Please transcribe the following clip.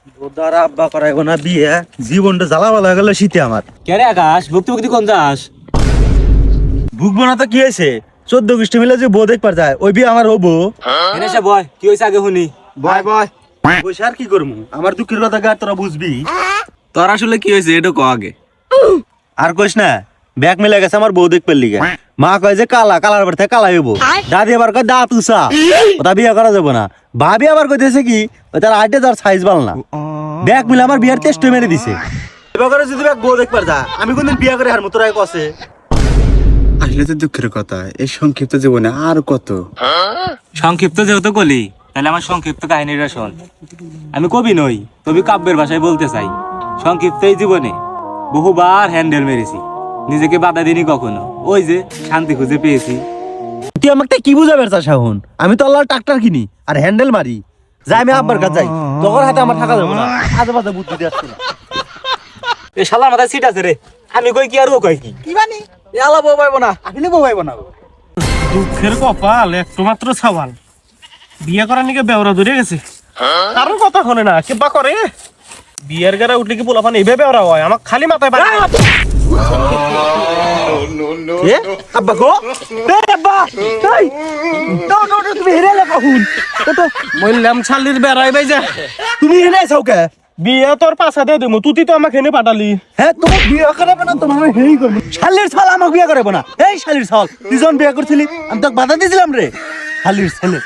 ওদার আব্বা করাইব না বিয়ে, জীবনটা জ্বালাবালা হয়ে গেল শীতে আমার। কে রে আকাশ, ভক্তি ভক্তি কোন যাস? ভুগবো না তো কি হয়েছে? 14 গোষ্ঠী মিলে যে বউ দেখবার যায়, ওই বিয়ে আমার হবো। এনে সে বয়, কি হয়েছে আগে শুনি। বয় বয়। পয়সা আর কি করবো? আমার দুঃখের কথা গা তোরা বুঝবি। তোর আসলে কি হয়েছে এটা ক আগে। আর কইস না, ব্যাগ মিলে গেছে আমার বউ দেখবার লিগে। মা কয় যে কালা, কালার পর থেকে কালাই হবো। দাদি আবার কয় দাঁত উষা, ওটা বিয়ে করা যাবো না। ভাবি আবার কইতেছে কি, ওই তার আইটে তার সাইজ বাল না। ব্যাগ মিলে আমার বিয়ার টেস্ট মেরে দিছে। এবার করে যদি ব্যাগ বউ দেখবার যা, আমি কোনদিন বিয়ে করে হার মতো রায় কসে। আসলে তো দুঃখের কথা, এই সংক্ষিপ্ত জীবনে আর কত। সংক্ষিপ্ত যেহেতু কলি, তাহলে আমার সংক্ষিপ্ত কাহিনীটা শোন। আমি কবি নই, তবে কাব্যের ভাষায় বলতে চাই। সংক্ষিপ্ত এই জীবনে বহুবার হ্যান্ডেল মেরেছি, নিজেকে বাধা দিইনি কখনো। ওই যে শান্তি খুঁজে পেয়েছি। তুই আমাকে কি বুঝাবে চাস এখন? আমি তো আল্লাহর ট্রাক্টর কিনি আর হ্যান্ডেল মারি। যাই আমি আব্বার কাছে যাই, তখন হাতে আমার থাকা যাবো না। আজে বাজে বুদ্ধি দিয়ে আসছে না। এ শালার মাথায় সিট আছে রে, আমি কই কি আর ও কই কি। কি বানি এলা বউ পাইব না, আপনি বউ পাইব না। দুঃখের কপাল, একটু মাত্র সওয়াল। বিয়ে করার নিকে বেওরা ধরে গেছে, কারোর কথা শোনে না। কেবা করে বিয়ের গাড়া উঠলে কি পোলাপান এইভাবে বেওরা হয়? আমার খালি মাথায় পারে। এ আব্বা গো, এ আব্বা, এই দাও দাও দাও, তুমি হেরে গেলা কখন? মইলাম ছালির বেড়াই ভাই যা। তুমি হেরে আইছাও কে? বিয়ে তোর পাশা দিয়ে দেবো, তুই তো আমাকে এনে পাঠালি। হ্যাঁ, তোমার বিয়ে করাবে না, তোমার আমি হেই করবো। শালির ছাল আমাকে বিয়ে করাবো না। এই শালির ছাল, তুই যখন বিয়ে করছিলি আমি তোকে বাধা দিয়েছিলাম রে, শালির ছেলে।